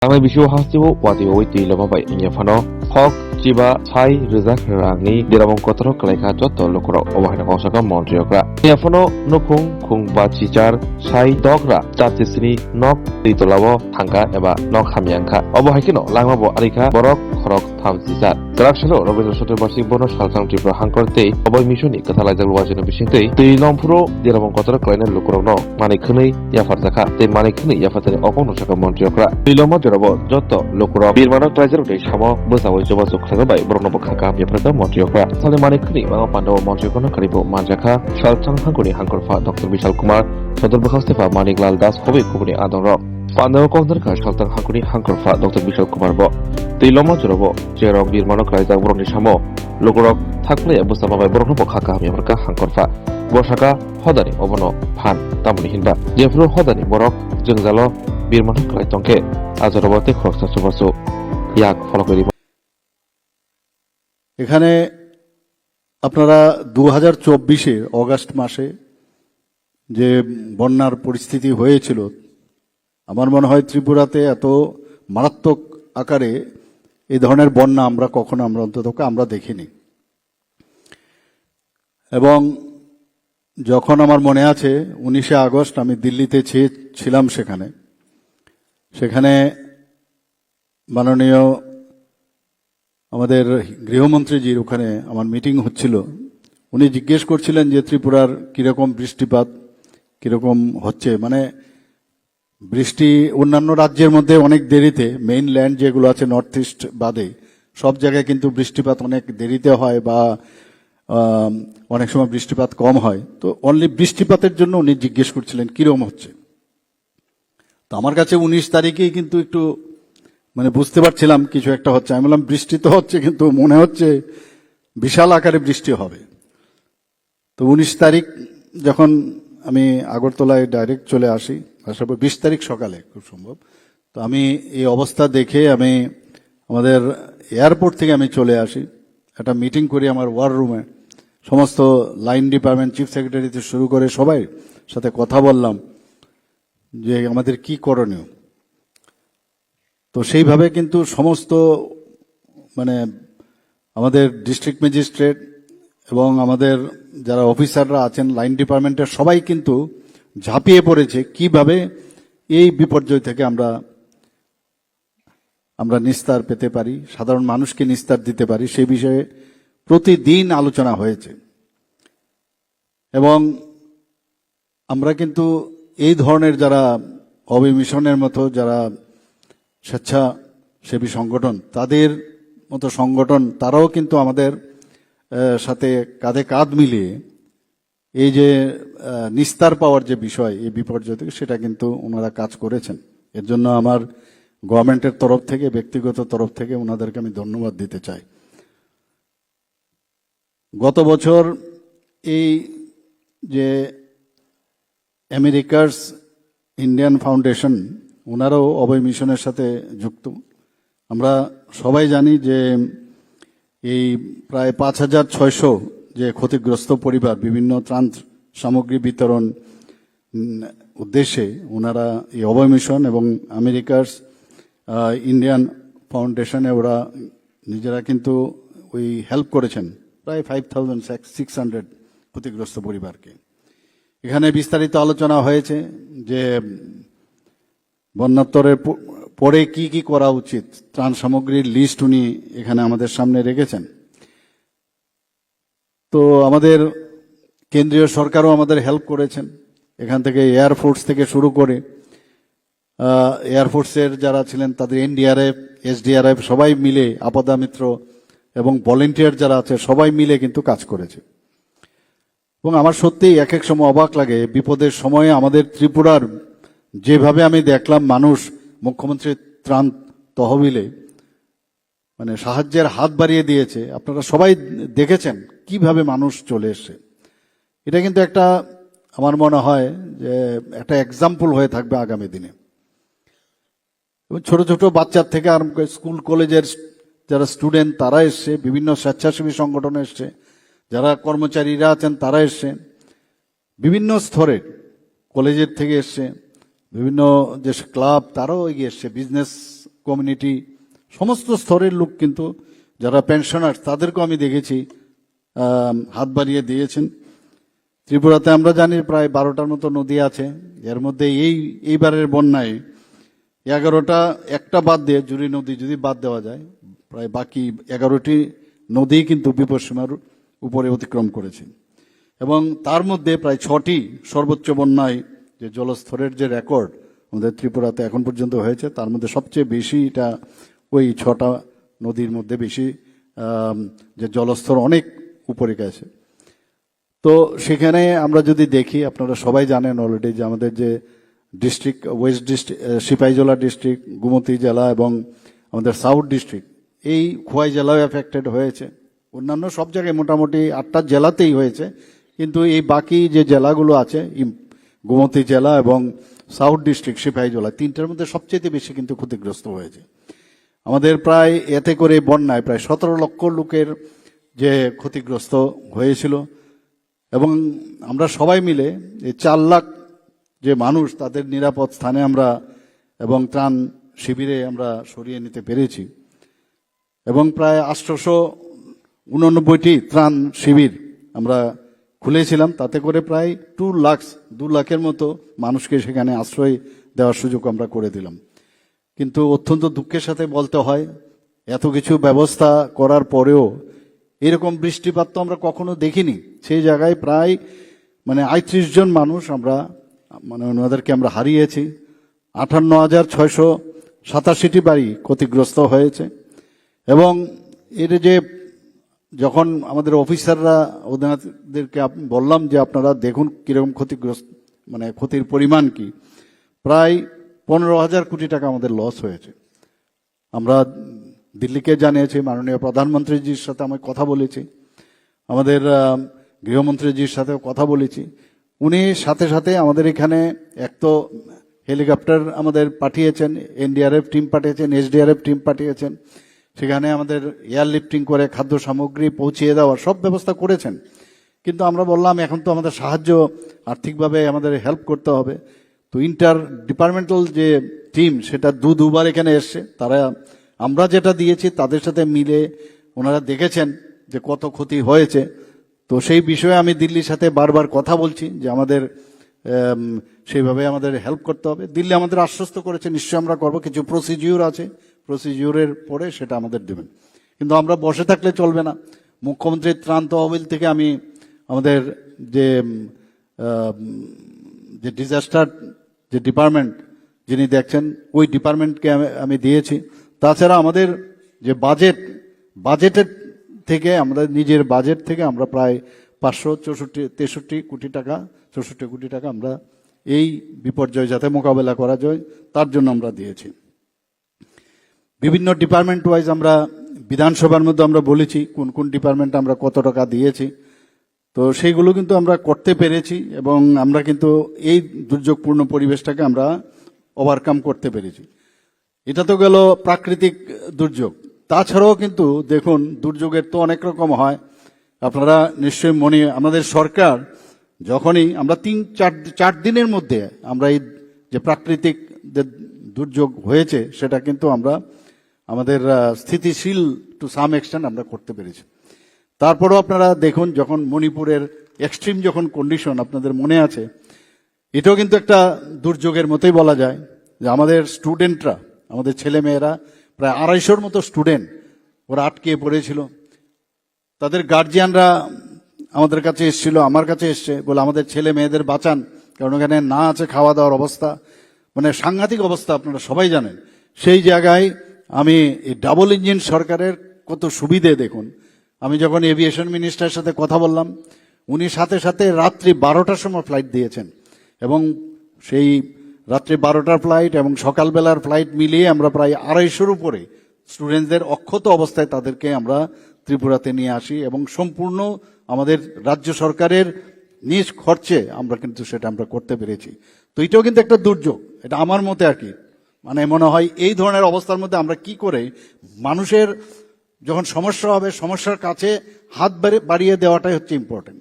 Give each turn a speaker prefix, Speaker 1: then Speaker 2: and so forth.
Speaker 1: Ang bisyo hasibo wati witi lama bai inya fano hok chiba chai rizak rangni diramong kotro kalaika joto lokro obahina kosaka montriokra inya fano nukung kung ba chichar chai dogra chatisini nok ditolabo thangka eba nok hamyangka obahikino langmabo arika borok khorok tham chichar Traksalo Robindranath Chaturmasik bono salsang tripura hangkorte obai mishoni kathalajak wajino bisingtei tei lomphuro diramong kotro kalaina lokrokno manikhnei yafarjaka tei manikhnei yafatani okong nosaka montriokra tei loma Rabo joto lokro birmano trajer de samo bosawo joba sukhaga bai borno bokha yapraka montriokra sale manikni ma pandaw montriokno karibo manjaka salchang hangkuni hangkorfa Dr. Bishal Kumar Sodor Bokhastefa Maniklal Das Khobe kubuni adonro pandaw kongdarka salchang hangkuni hangkorfa Dr. Bishal Kumar bo Tiloma jorabo jerong birmano krajak boroni samo lokrok thakle bosama bai borno bokha yapraka hangkorfa bosaka hodani obono phan tamuni hinba jefro hodani borok jengjalo birmano krajtongke আজরবতে খরচা সুবাসু ইয়াক follow করি
Speaker 2: এখানে আপনারা 2024 August মাসে যে বন্যার পরিস্থিতি হয়েছিল আমার মনে হয় ত্রিপুরাতে এত মারাত্মক আকারে এই ধরনের বন্যা আমরা কখনো আমরা দেখিনি এবং যখন আমার মনে আছে 19 আগস্ট আমি দিল্লিতে ছিলাম সেখানে মাননীয় আমাদের গৃহমন্ত্রীজির ওখানে আমার মিটিং হচ্ছিল উনি জিজ্ঞেস করছিলেন যে ত্রিপুরার কিরকম বৃষ্টিপাত কিরকম হচ্ছে মানে বৃষ্টি অন্যান্য রাজ্যের মধ্যে অনেক দেরিতে মেইন ল্যান্ড যেগুলো আছে নর্থ ইস্ট বাদে সব জায়গায় কিন্তু বৃষ্টিপাত অনেক দেরিতে হয় বা অনেক সময় বৃষ্টিপাত কম হয় তো অনলি বৃষ্টিপাতের জন্য উনি জিজ্ঞেস করছিলেন কিরকম হচ্ছে তো আমার কাছে 19 তারিখেই কিন্তু একটু মানে বুঝতে পারছিলাম কিছু একটা হচ্ছে আমি বললাম বৃষ্টি তো হচ্ছে কিন্তু মনে হচ্ছে বিশাল আকারে বৃষ্টি হবে তো 19 তারিখ যখন আমি আগরতলায় ডাইরেক্ট চলে আসি আসার পর 20 তারিখ সকালে খুব সম্ভব তো আমি এই অবস্থা দেখে আমি আমাদের এয়ারপোর্ট থেকে আমি চলে আসি একটা মিটিং করি আমার ওয়ার রুমে সমস্ত লাইন ডিপার্টমেন্ট চিফ সেক্রেটারি থেকে শুরু করে সবাই সাথে কথা বললাম যে আমাদের কি করণীয় তো সেইভাবে কিন্তু সমস্ত মানে আমাদের ডিস্ট্রিক্ট ম্যাজিস্ট্রেট এবং আমাদের যারা অফিসাররা আছেন লাইন ডিপার্টমেন্টের সবাই কিন্তু ঝাঁপিয়ে পড়েছে কিভাবে এই বিপর্যয় থেকে আমরা নিস্তার পেতে পারি সাধারণ মানুষকে নিস্তার দিতে পারি সেই বিষয়ে প্রতিদিন আলোচনা হয়েছে এবং আমরা কিন্তু এই ধরনের যারা অভয় মিশনের মতো যারা স্বেচ্ছাসেবী সংগঠন তাদের মতো সংগঠন তারাও কিন্তু আমাদের সাথে কাঁধে কাঁধ মিলিয়ে এই যে নিস্তার পাওয়ার যে বিষয় এই বিপর্যয় থেকে সেটা কিন্তু ওনারা কাজ করেছেন এর জন্য আমার গভর্নমেন্টের তরফ থেকে ব্যক্তিগত তরফ থেকে ওনাদেরকে আমি ধন্যবাদ দিতে চাই গত বছর এই যে আমেরিকার ইন্ডিয়ান ফাউন্ডেশন ওনারাও অভয় মিশনের সাথে যুক্ত আমরা সবাই জানি যে এই প্রায় 5600 যে ক্ষতিগ্রস্ত পরিবার বিভিন্ন ত্রাণ সামগ্রী বিতরণ উদ্দেশ্যে ওনারা এই অভয় মিশন এবং আমেরিকার ইন্ডিয়ান ফাউন্ডেশনে ওরা নিজেরা কিন্তু ওই হেল্প করেছেন প্রায় 5600 ক্ষতিগ্রস্ত পরিবারকে এখানে বিস্তারিত আলোচনা হয়েছে যে বন্যাত্তরের পরে কি কি করা উচিত ত্রাণ সামগ্রীর লিস্ট উনি এখানে আমাদের সামনে রেখেছেন তো আমাদের কেন্দ্রীয় সরকারও আমাদের হেল্প করেছেন এখান থেকে এয়ারফোর্স থেকে শুরু করে এয়ারফোর্সের যারা ছিলেন তাদের এনডিআরএফ এসডিআরএফ সবাই মিলে আপদা মিত্র এবং ভলেন্টিয়ার যারা আছে সবাই মিলে কিন্তু কাজ করেছে এবং আমার সত্যিই এক এক সময় অবাক লাগে বিপদের সময়ে আমাদের ত্রিপুরার যেভাবে আমি দেখলাম মানুষ মুখ্যমন্ত্রীর ত্রাণ তহবিলে মানে সাহায্যের হাত বাড়িয়ে দিয়েছে আপনারা সবাই দেখেছেন কিভাবে মানুষ চলে এসেছে এটা কিন্তু একটা আমার মনে হয় যে একটা এক্সাম্পল হয়ে থাকবে আগামী দিনে এবং ছোট ছোট বাচ্চার থেকে আরম্ভ করে স্কুল কলেজের যারা স্টুডেন্ট তারা এসছে বিভিন্ন স্বেচ্ছাসেবী সংগঠন এসছে যারা কর্মচারীরা আছেন তারা এসছে বিভিন্ন স্তরের কলেজের থেকে এসছে বিভিন্ন যে ক্লাব তারাও এগিয়ে এসছে বিজনেস কমিউনিটি, সমস্ত স্তরের লোক কিন্তু যারা পেনশনার তাদেরকেও আমি দেখেছি হাত বাড়িয়ে দিয়েছেন। ত্রিপুরাতে আমরা জানি প্রায় 12টার মতো নদী আছে, এর মধ্যে এইবারের বন্যায় 11টা, একটা বাদ দিয়ে জুড়ি নদী যদি বাদ দেওয়া যায়, প্রায় বাকি 11টি নদী কিন্তু বিপদসীমার উপরে অতিক্রম করেছে। এবং তার মধ্যে প্রায় 6টি সর্বোচ্চ বন্যায় যে জলস্তরের যে রেকর্ড আমাদের ত্রিপুরাতে এখন পর্যন্ত হয়েছে, তার মধ্যে সবচেয়ে বেশি এটা ওই 6টা নদীর মধ্যে বেশি যে জলস্তর অনেক উপরে গেছে। তো সেখানে আমরা যদি দেখি, আপনারা সবাই জানেন অলরেডি যে আমাদের যে district, west district, Sepahijala district, Gomati জেলা এবং আমাদের সাউথ ডিস্ট্রিক্ট, এই খোয়াই জেলাও এফেক্টেড হয়েছে। অন্যান্য সব জায়গায় মোটামুটি 8টা জেলাতেই হয়েছে, কিন্তু এই বাকি যে জেলাগুলো আছে, গোমতী জেলা এবং সাউথ ডিস্ট্রিক্ট, সিপাহীজলা, 3টার মধ্যে সবচেয়ে বেশি কিন্তু ক্ষতিগ্রস্ত হয়েছে। আমাদের প্রায় এতে করে বন্যায় প্রায় 17 লক্ষ লোকের যে ক্ষতিগ্রস্ত হয়েছিল। এবং আমরা সবাই মিলে এই 4 লাখ যে মানুষ, তাদের নিরাপদ স্থানে আমরা এবং ত্রাণ শিবিরে আমরা সরিয়ে নিতে পেরেছি। এবং প্রায় 889টি ত্রাণ শিবির আমরা খুলেছিলাম, তাতে করে প্রায় 2 লাখের মতো মানুষকে সেখানে আশ্রয় দেওয়ার সুযোগ আমরা করে দিলাম। কিন্তু অত্যন্ত দুঃখের সাথে বলতে হয়, এত কিছু ব্যবস্থা করার পরেও এরকম বৃষ্টিপাত তো আমরা কখনো দেখিনি। সেই জায়গায় প্রায় 38 জন মানুষ আমরা ওনাদেরকে আমরা হারিয়েছি। 58,687টি বাড়ি ক্ষতিগ্রস্ত হয়েছে। এবং এর যে যখন আমাদের অফিসাররা ওদেরকে বললাম যে আপনারা দেখুন কিরকম ক্ষতিগ্রস্ত, ক্ষতির পরিমাণ কি, প্রায় 15,000 কোটি টাকা আমাদের লস হয়েছে। আমরা দিল্লিকে জানিয়েছি, মাননীয় প্রধানমন্ত্রীজির সাথে আমি কথা বলেছি, আমাদের গৃহমন্ত্রীজির সাথেও কথা বলেছি। উনি সাথে সাথে আমাদের এখানে এক তো হেলিকপ্টার আমাদের পাঠিয়েছেন, এনডিআরএফ টিম পাঠিয়েছেন, এসডিআরএফ টিম পাঠিয়েছেন, সেখানে আমাদের এয়ার লিফটিং করে খাদ্য সামগ্রী পৌঁছিয়ে দেওয়ার সব ব্যবস্থা করেছেন। কিন্তু আমরা বললাম এখন তো আমাদের সাহায্য, আর্থিকভাবে আমাদের হেল্প করতে হবে। তো ইন্টার ডিপার্টমেন্টাল যে টিম, সেটা দুবার এখানে এসছে। তারা আমরা যেটা দিয়েছি তাদের সাথে মিলে ওনারা দেখেছেন যে কত ক্ষতি হয়েছে। তো সেই বিষয়ে আমি দিল্লির সাথে বারবার কথা বলছি যে আমাদের সেইভাবে আমাদের হেল্প করতে হবে। দিল্লি আমাদের আশ্বস্ত করেছে নিশ্চয়ই আমরা করব, কিছু প্রসিডিউর আছে, প্রসিডিউরের পরে সেটা আমাদের দেবেন। কিন্তু আমরা বসে থাকলে চলবে না। মুখ্যমন্ত্রীর ত্রাণ তহবিল থেকে আমি আমাদের যে ডিজাস্টার যে ডিপার্টমেন্ট যিনি দেখছেন, ওই ডিপার্টমেন্টকে আমি দিয়েছি। তাছাড়া আমাদের যে বাজেটের থেকে, আমাদের নিজের বাজেট থেকে আমরা প্রায় 563 কোটি টাকা আমরা এই বিপর্যয় যাতে মোকাবেলা করা যায় তার জন্য আমরা দিয়েছি। বিভিন্ন ডিপার্টমেন্ট ওয়াইজ আমরা বিধানসভার মধ্যে আমরা বলেছি কোন কোন ডিপার্টমেন্ট আমরা কত টাকা দিয়েছি। তো সেইগুলো কিন্তু আমরা করতে পেরেছি এবং আমরা কিন্তু এই দুর্যোগপূর্ণ পরিবেশটাকে আমরা ওভারকাম করতে পেরেছি। এটা তো গেল প্রাকৃতিক দুর্যোগ। তাছাড়াও কিন্তু দেখুন, দুর্যোগের তো অনেক রকম হয়। আপনারা নিশ্চয়ই আমাদের সরকার যখনই আমরা 3-4 দিনের মধ্যে আমরা এই যে প্রাকৃতিক যে দুর্যোগ হয়েছে সেটা কিন্তু আমরা আমাদের স্থিতিশীল টু সাম এক্সটেন্ট আমরা করতে পেরেছি। তারপরও আপনারা দেখুন, যখন মণিপুরের এক্সট্রিম যখন কন্ডিশন আপনাদের মনে আছে, এটাও কিন্তু একটা দুর্যোগের মতোই বলা যায়। যে আমাদের স্টুডেন্টরা, আমাদের ছেলে মেয়েরা প্রায় 250 মতো স্টুডেন্ট ওরা আটকে পড়েছিল। তাদের গার্জিয়ানরা আমাদের কাছে এসেছিল, আমার কাছে এসছে, বলে আমাদের ছেলে মেয়েদের বাঁচান, কারণ ওখানে না আছে খাওয়া দাওয়ার অবস্থা, সাংঘাতিক অবস্থা, আপনারা সবাই জানেন। সেই জায়গায় আমি এই ডাবল ইঞ্জিন সরকারের কত সুবিধে দেখুন। আমি যখন এভিয়েশন মিনিস্টারের সাথে কথা বললাম, উনি সাথে সাথে রাত্রি 12টার সময় ফ্লাইট দিয়েছেন এবং সেই রাত্রি 12টার ফ্লাইট এবং সকালবেলার ফ্লাইট মিলিয়ে আমরা প্রায় 250-র উপরে স্টুডেন্টদের অক্ষত অবস্থায় তাদেরকে আমরা ত্রিপুরাতে নিয়ে আসি এবং সম্পূর্ণ আমাদের রাজ্য সরকারের নিজ খরচে আমরা কিন্তু সেটা আমরা করতে পেরেছি। তো এটাও কিন্তু একটা দুর্যোগ, এটা আমার মতে আর কি মনে হয় এই ধরনের অবস্থার মধ্যে আমরা কি করে মানুষের যখন সমস্যা হবে, সমস্যার কাছে হাত বাড়িয়ে দেওয়াটাই হচ্ছে ইম্পর্টেন্ট।